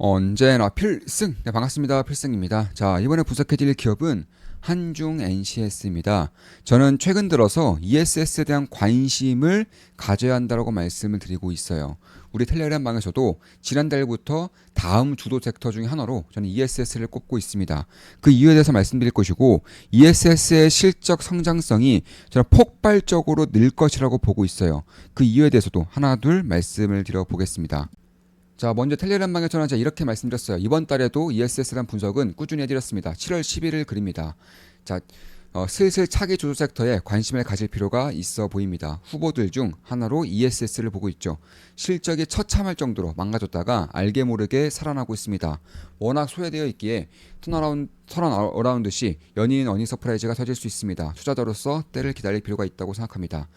언제나 필승! 네, 반갑습니다. 필승입니다. 자, 이번에 분석해드릴 기업은 한중 NCS입니다. 저는 최근 들어서 ESS에 대한 관심을 가져야 한다고 말씀을 드리고 있어요. 우리 텔레그램 방에서도 지난달부터 다음 주도 섹터 중에 하나로 저는 ESS를 꼽고 있습니다. 그 이유에 대해서 말씀드릴 것이고, ESS의 실적 성장성이 저는 폭발적으로 늘 것이라고 보고 있어요. 그 이유에 대해서도 하나 둘 말씀을 드려보겠습니다. 자, 먼저 텔레그램방에서는 제가 이렇게 말씀드렸어요. 이번 달에도 ESS에 대한 분석은 꾸준히 해드렸습니다. 7월 11일 글입니다. 자, 슬슬 차기 주도 섹터에 관심을 가질 필요가 있어 보입니다. 후보들 중 하나로 ESS를 보고 있죠. 실적이 처참할 정도로 망가졌다가 알게 모르게 살아나고 있습니다. 워낙 소외되어 있기에 턴어라운드 시 연이은 어닝 서프라이즈가 터질 수 있습니다. 투자자로서 때를 기다릴 필요가 있다고 생각합니다.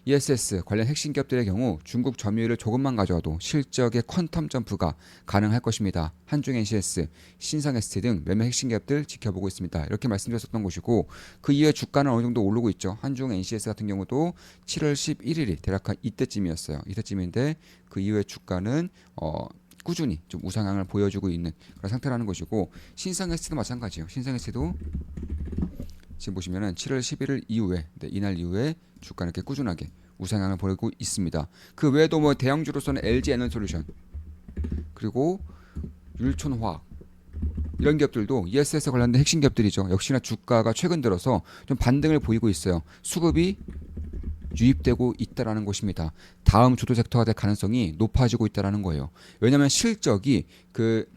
ESS 관련 핵심 기업들의 경우 중국 점유율을 조금만 가져와도 실적의 퀀텀 점프가 가능할 것입니다. 한중 NCS, 신성 ST 등 몇몇 핵심 기업들 지켜보고 있습니다. 이렇게 말씀드렸었던 것이고, 그 이후에 주가는 어느 정도 오르고 있죠. 한중 NCS 같은 경우도 7월 11일이 대략 이때쯤이었어요. 이때쯤인데 그 이후에 주가는 꾸준히 좀 우상향을 보여주고 있는 그런 상태라는 것이고, 신성 ST도 마찬가지예요. 신성 ST도 지금 보시면은 7월 11일 이후에, 이날 이후에 주가는 이렇게 꾸준하게 우상향을 보이고 있습니다. 그 외에도 뭐 대형주로서는 LG 에너솔루션, 그리고 율촌화학, 이런 기업들도 ESS 관련된 핵심 기업들이죠. 역시나 주가가 최근 들어서 좀 반등을 보이고 있어요. 수급이 유입되고 있다라는 것입니다. 다음 주도 섹터가 될 가능성이 높아지고 있다라는 거예요. 왜냐하면 실적이 그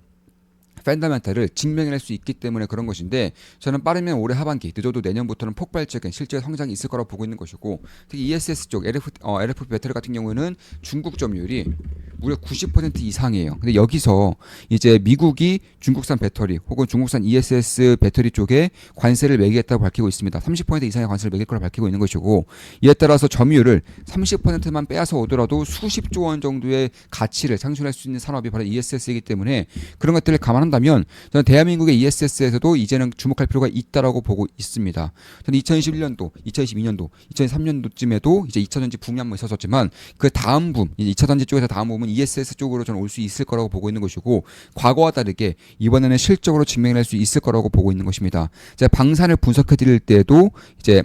펀더멘탈을 증명해낼 수 있기 때문에 그런 것인데, 저는 빠르면 올해 하반기, 늦어도 내년부터는 폭발적인 실제 성장이 있을 거라고 보고 있는 것이고, 특히 ESS 쪽 LFP 배터리 같은 경우에는 중국 점유율이 무려 90% 이상이에요. 근데 여기서 이제 미국이 중국산 배터리 혹은 중국산 ESS 배터리 쪽에 관세를 매기겠다고 밝히고 있습니다. 30% 이상의 관세를 매길 거라 밝히고 있는 것이고, 이에 따라서 점유율을 30%만 빼앗아 오더라도 수십조 원 정도의 가치를 창출할 수 있는 산업이 바로 ESS이기 때문에, 그런 것들을 감안한다면 저는 대한민국의 ESS에서도 이제는 주목할 필요가 있다라고 보고 있습니다. 저는 2021년도, 2022년도, 2023년도쯤에도 이제 2차전지 붐이 한번 있었지만, 그 다음 붐, 이제 2차전지 쪽에서 다음 붐은 ESS 쪽으로 저는 올 수 있을 거라고 보고 있는 것이고, 과거와 다르게 이번에는 실적으로 증명할 수 있을 거라고 보고 있는 것입니다. 제가 방산을 분석해 드릴 때도 이제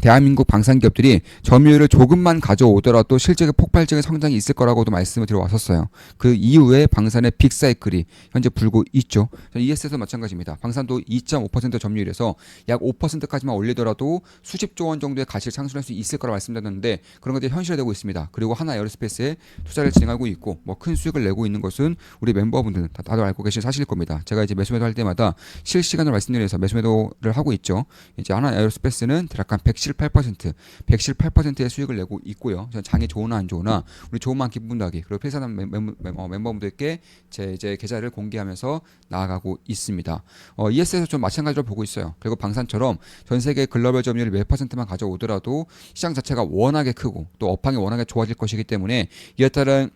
대한민국 방산기업들이 점유율을 조금만 가져오더라도 실적의 폭발적인 성장이 있을 거라고도 말씀을 드려왔었어요. 그 이후에 방산의 빅사이클이 현재 불고 있죠. ESS도 마찬가지입니다. 방산도 2.5% 점유율에서 약 5%까지만 올리더라도 수십조 원 정도의 가치를 창출할 수 있을 거라고 말씀드렸는데, 그런 것들이 현실화되고 있습니다. 그리고 하나 에어로스페이스에 투자를 진행하고 있고, 뭐 큰 수익을 내고 있는 것은 우리 멤버분들은 다들 알고 계신 사실일 겁니다. 제가 이제 매수매도 할 때마다 실시간으로 말씀드려서 매수매도를 하고 있죠. 이제 하나 에어로스페이스는 대략 한 118%의 수익을 내고 있고요. 장이 좋으나 안 좋으나 우리 좋은만 기분나게, 그리고 필사단 멤버분들께 제 이제 계좌를 공개하면서 나아가고 있습니다. ES에서 좀 마찬가지로 보고 있어요. 그리고 방산처럼 전 세계 글로벌 점유율 몇 퍼센트만 가져오더라도 시장 자체가 워낙에 크고 또 업황이 워낙에 좋아질 것이기 때문에, 이에 따른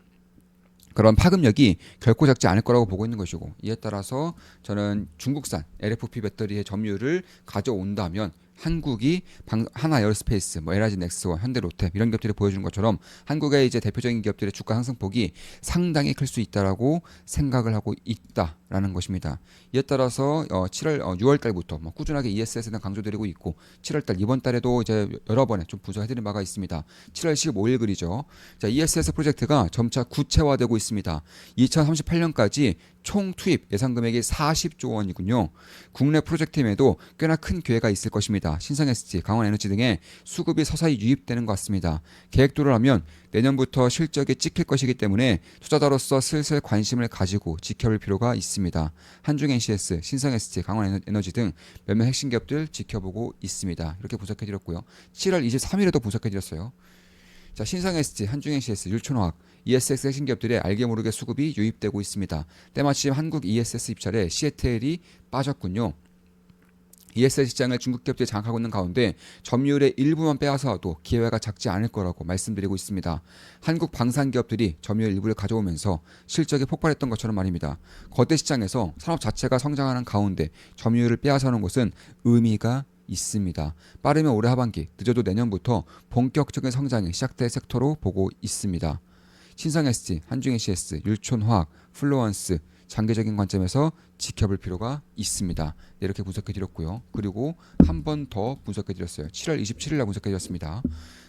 그런 파급력이 결코 작지 않을 거라고 보고 있는 것이고, 이에 따라서 저는 중국산 LFP 배터리의 점유율을 가져온다면 한국이 하나 에어스페이스, 뭐 LG 넥스와 현대로템 이런 기업들이 보여주는 것처럼 한국의 이제 대표적인 기업들의 주가 상승폭이 상당히 클 수 있다라고 생각을 하고 있다라는 것입니다. 이에 따라서 6월 달부터 뭐 꾸준하게 ESS에 대한 강조드리고 있고, 7월 달 이번 달에도 이제 여러 번에 좀 분석해드린 바가 있습니다. 7월 15일 글이죠. 자, ESS 프로젝트가 점차 구체화되고 있습니다. 2038년까지 총 투입 예상 금액이 40조 원이군요. 국내 프로젝트임에도 꽤나 큰 기회가 있을 것입니다. 신성SG, 강원에너지 등의 수급이 서서히 유입되는 것 같습니다. 계획대로라면 내년부터 실적이 찍힐 것이기 때문에 투자자로서 슬슬 관심을 가지고 지켜볼 필요가 있습니다. 한중 NCS, 신성SG, 강원에너지 등 몇몇 핵심 기업들 지켜보고 있습니다. 이렇게 분석해드렸고요. 7월 23일에도 분석해드렸어요. 자, 신성SG, 한중NCS, 율촌화학, ESX 핵심 기업들의 알게 모르게 수급이 유입되고 있습니다. 때마침 한국 ESS 입찰에 시에텔이 빠졌군요. ESS 시장을 중국 기업들이 장악하고 있는 가운데 점유율의 일부만 빼앗아도 기회가 작지 않을 거라고 말씀드리고 있습니다. 한국 방산 기업들이 점유율 일부를 가져오면서 실적이 폭발했던 것처럼 말입니다. 거대 시장에서 산업 자체가 성장하는 가운데 점유율을 빼앗아오는 것은 의미가 있습니다. 빠르면 올해 하반기, 늦어도 내년부터 본격적인 성장이 시작될 섹터로 보고 있습니다. 신성SG, 한중NCS, 율촌화학, 플로언스, 장기적인 관점에서 지켜볼 필요가 있습니다. 네, 이렇게 분석해 드렸고요. 그리고 한 번 더 분석해 드렸어요. 7월 27일 날 분석해 드렸습니다.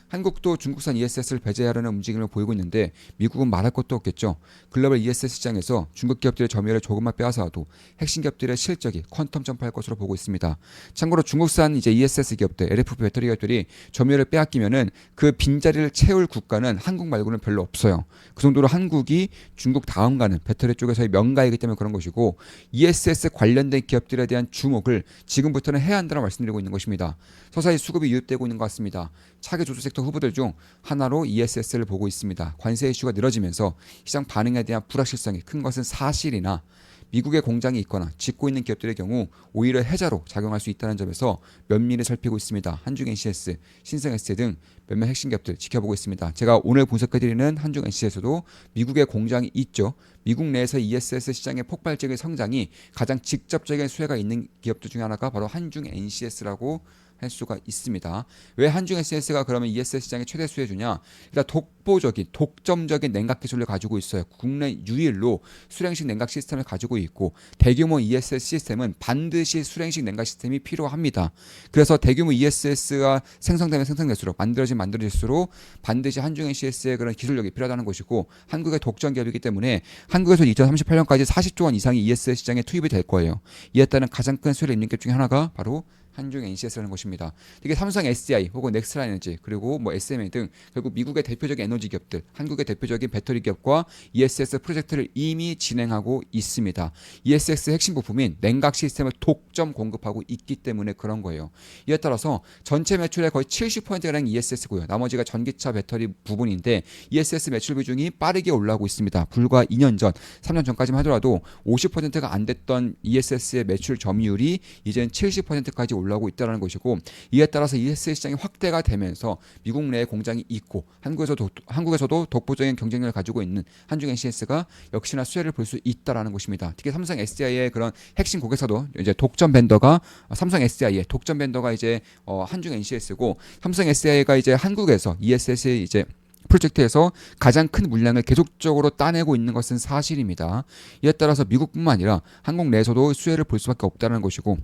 한국도 중국산 ESS를 배제하려는 움직임을 보이고 있는데 미국은 말할 것도 없겠죠. 글로벌 ESS 시장에서 중국 기업들의 점유율을 조금만 빼앗아도 핵심 기업들의 실적이 퀀텀 점프할 것으로 보고 있습니다. 참고로 중국산 이제 ESS 기업들, LFP 배터리 기업들이 점유율을 빼앗기면은 그 빈자리를 채울 국가는 한국 말고는 별로 없어요. 그 정도로 한국이 중국 다음 가는 배터리 쪽에서의 명가이기 때문에 그런 것이고 ESS 관련된 기업들에 대한 주목을 지금부터는 해야 한다고 말씀드리고 있는 것입니다. 서서히 수급이 유입되고 있는 것 같습니다. 차기 조주 섹터 후보들 중 하나로 ESS를 보고 있습니다. 관세 이슈가 늘어지면서 시장 반응에 대한 불확실성이 큰 것은 사실이나 미국의 공장이 있거나 짓고 있는 기업들의 경우 오히려 해자로 작용할 수 있다는 점에서 면밀히 살피고 있습니다. 한중 NCS, 신성 SK 등 몇몇 핵심 기업들 지켜보고 있습니다. 제가 오늘 분석해드리는 한중 NCS에서도 미국의 공장이 있죠. 미국 내에서 ESS 시장의 폭발적인 성장이 가장 직접적인 수혜가 있는 기업들 중에 하나가 바로 한중 NCS라고 할 수가 있습니다. 왜 한중 NCS가 그러면 ESS 시장의 최대 수혜주냐? 일단 독보적인 독점적인 냉각 기술을 가지고 있어요. 국내 유일로 수랭식 냉각 시스템을 가지고 있고 대규모 ESS 시스템은 반드시 수랭식 냉각 시스템이 필요합니다. 그래서 대규모 ESS가 생성될수록 만들어질수록 반드시 한중 NCS의 그런 기술력이 필요하다는 것이고 한국의 독점 기업이기 때문에 한국에서 2038년까지 40조 원 이상의 ESS 시장에 투입이 될 거예요. 이에 따른 가장 큰 수혜를 입는 기업 중에 하나가 바로 한중 NCS라는 것입니다. 이게 삼성 SDI 혹은 넥스트라 에너지 그리고 뭐 SMA 등 결국 미국의 대표적인 에너지 기업들, 한국의 대표적인 배터리 기업과 ESS 프로젝트를 이미 진행하고 있습니다. ESS 핵심 부품인 냉각 시스템을 독점 공급하고 있기 때문에 그런 거예요. 이에 따라서 전체 매출의 거의 70%가량 ESS고요. 나머지가 전기차 배터리 부분인데 ESS 매출 비중이 빠르게 올라오고 있습니다. 불과 2년 전, 3년 전까지만 하더라도 50%가 안 됐던 ESS의 매출 점유율이 이제는 70%까지 올라오고 있다는 것이고 이에 따라서 ESS 시장이 확대가 되면서 미국 내에 공장이 있고 한국에서도 독보적인 경쟁력을 가지고 있는 한중 NCS가 역시나 수혜를 볼 수 있다라는 것입니다. 특히 삼성 SDI의 그런 핵심 고객사도 이제 독점 벤더가 삼성 SDI의 독점 벤더가 이제 한중 NCS고 삼성 SDI가 이제 한국에서 ESS 이제 프로젝트에서 가장 큰 물량을 계속적으로 따내고 있는 것은 사실입니다. 이에 따라서 미국뿐만 아니라 한국 내에서도 수혜를 볼 수밖에 없다는 것이고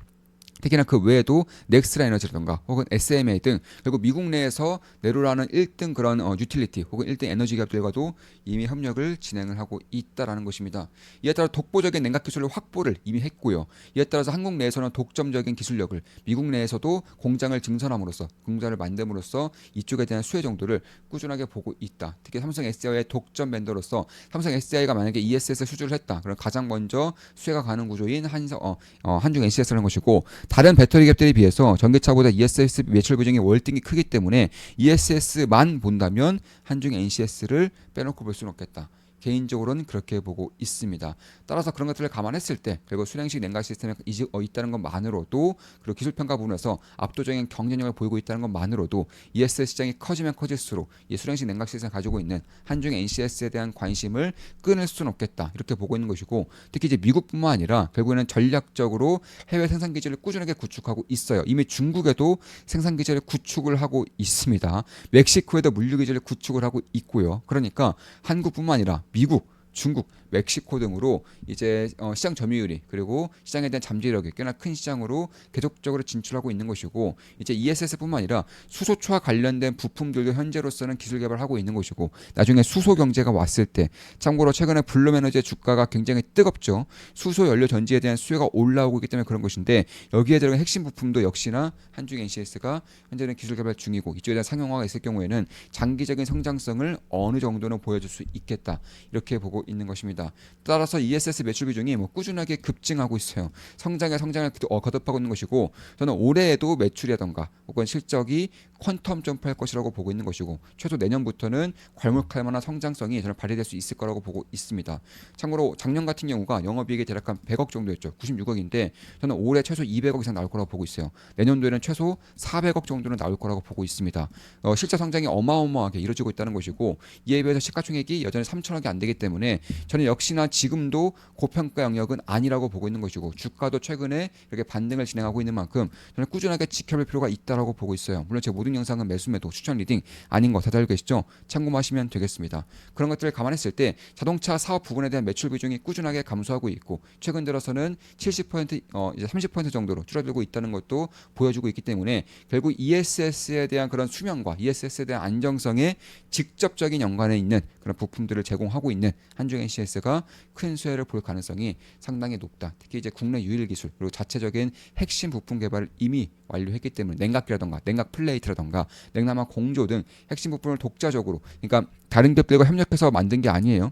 특히나 그 외에도 넥스트라 에너지라든가 혹은 SMA 등 그리고 미국 내에서 내로라는 1등 그런 유틸리티 혹은 1등 에너지 기업들과도 이미 협력을 진행을 하고 있다라는 것입니다. 이에 따라 독보적인 냉각 기술을 확보를 이미 했고요. 이에 따라서 한국 내에서는 독점적인 기술력을 미국 내에서도 공장을 증설함으로써 공장을 만듦으로써 이쪽에 대한 수혜 정도를 꾸준하게 보고 있다. 특히 삼성 SDI의 독점 벤더로서 삼성 SDI가 만약에 ESS 수주를 했다. 그럼 가장 먼저 수혜가 가는 구조인 한중 NCS라는 것이고 다른 배터리 기업들에 비해서 전기차보다 ESS 매출 비중이 월등히 크기 때문에 ESS만 본다면 한중 NCS를 빼놓고 볼 수는 없겠다. 개인적으로는 그렇게 보고 있습니다. 따라서 그런 것들을 감안했을 때 그리고 수냉식 냉각 시스템이 있다는 것만으로도 그리고 기술 평가 부분에서 압도적인 경쟁력을 보이고 있다는 것만으로도 ESS 시장이 커지면 커질수록 이 수냉식 냉각 시스템을 가지고 있는 한중 NCS에 대한 관심을 끊을 수는 없겠다. 이렇게 보고 있는 것이고 특히 이제 미국뿐만 아니라 결국에는 전략적으로 해외 생산 기지를 꾸준하게 구축하고 있어요. 이미 중국에도 생산 기지를 구축을 하고 있습니다. 멕시코에도 물류 기지를 구축을 하고 있고요. 그러니까 한국뿐만 아니라 미국, 중국, 멕시코 등으로 이제 시장 점유율이 그리고 시장에 대한 잠재력이 꽤나 큰 시장으로 계속적으로 진출하고 있는 것이고 이제 ESS뿐만 아니라 수소초와 관련된 부품들도 현재로서는 기술 개발하고 있는 것이고 나중에 수소 경제가 왔을 때 참고로 최근에 블룸에너지의 주가가 굉장히 뜨겁죠. 수소 연료 전지에 대한 수요가 올라오고 있기 때문에 그런 것인데 여기에 들어간 핵심 부품도 역시나 한중 NCS가 현재는 기술 개발 중이고 이쪽에 대한 상용화가 있을 경우에는 장기적인 성장성을 어느 정도는 보여줄 수 있겠다. 이렇게 보고 있는 것입니다. 따라서 ESS 매출 비중이 꾸준하게 급증하고 있어요. 성장을 거듭하고 있는 것이고 저는 올해에도 매출이라던가 혹은 실적이 퀀텀 점프할 것이라고 보고 있는 것이고 최소 내년부터는 괄목할 만한 성장성이 저는 발휘될 수 있을 거라고 보고 있습니다. 참고로 작년 같은 경우가 영업이익이 대략 한 100억 정도였죠. 96억인데 저는 올해 최소 200억 이상 나올 거라고 보고 있어요. 내년도에는 최소 400억 정도는 나올 거라고 보고 있습니다. 실적 성장이 어마어마하게 이루어지고 있다는 것이고 이에 비해서 시가총액이 여전히 3천억이 안 되기 때문에 저는 역시나 지금도 고평가 영역은 아니라고 보고 있는 것이고 주가도 최근에 이렇게 반등을 진행하고 있는 만큼 저는 꾸준하게 지켜볼 필요가 있다라고 보고 있어요. 물론 제 모든 영상은 매수 매도 추천 리딩 아닌 거 다들 알고 계시죠? 참고하시면 되겠습니다. 그런 것들을 감안했을 때 자동차 사업 부분에 대한 매출 비중이 꾸준하게 감소하고 있고 최근 들어서는 70% 이제 30% 정도로 줄어들고 있다는 것도 보여주고 있기 때문에 결국 ESS에 대한 그런 수명과 ESS에 대한 안정성에 직접적인 연관에 있는 그런 부품들을 제공하고 있는 한중 NCS가 큰 수혜를 볼 가능성이 상당히 높다. 특히 이제 국내 유일 기술 그리고 자체적인 핵심 부품 개발을 이미 완료했기 때문에 냉각기라던가 냉각 플레이트라던가 냉남화 공조 등 핵심 부품을 독자적으로 그러니까 다른 기업들과 협력해서 만든 게 아니에요.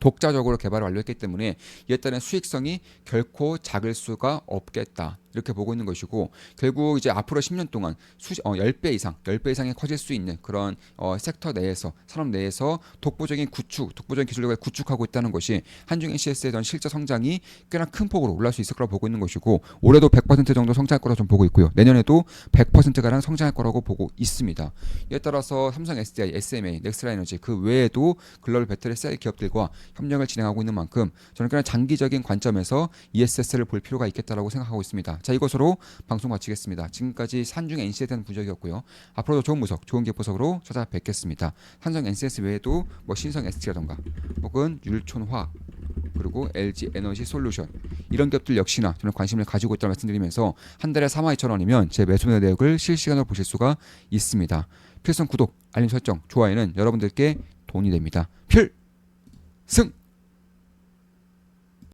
독자적으로 개발을 완료했기 때문에 이에 따른 수익성이 결코 작을 수가 없겠다. 이렇게 보고 있는 것이고 결국 이제 앞으로 10년 동안 10배 이상, 10배 이상이 커질 수 있는 그런 섹터 내에서 산업 내에서 독보적인 기술력을 구축하고 있다는 것이 한중 NCS의 전 실제 성장이 꽤나 큰 폭으로 올라갈 수 있을 거라고 보고 있는 것이고 올해도 100% 정도 성장할 거라고 좀 보고 있고요. 내년에도 100%가량 성장할 거라고 보고 있습니다. 이에 따라서 삼성 SDI, SMA, 넥스트라에너지 그 외에도 글로벌 배터리 셀 기업들과 협력을 진행하고 있는 만큼 저는 꽤나 장기적인 관점에서 ESS를 볼 필요가 있겠다라고 생각하고 있습니다. 자, 이것으로 방송 마치겠습니다. 지금까지 한중 NC에 대한 분석이었고요. 앞으로도 좋은 분석, 좋은 기업 분석으로 찾아뵙겠습니다. 삼성 NCS 외에도 뭐 신성 ST라던가 혹은 율촌화학 그리고 LG 에너지 솔루션 이런 기업들 역시나 저는 관심을 가지고 있다는 말씀드리면서 한 달에 42,000원이면 제 매수 내역을 실시간으로 보실 수가 있습니다. 필승 구독, 알림 설정, 좋아요는 여러분들께 돈이 됩니다. 필승!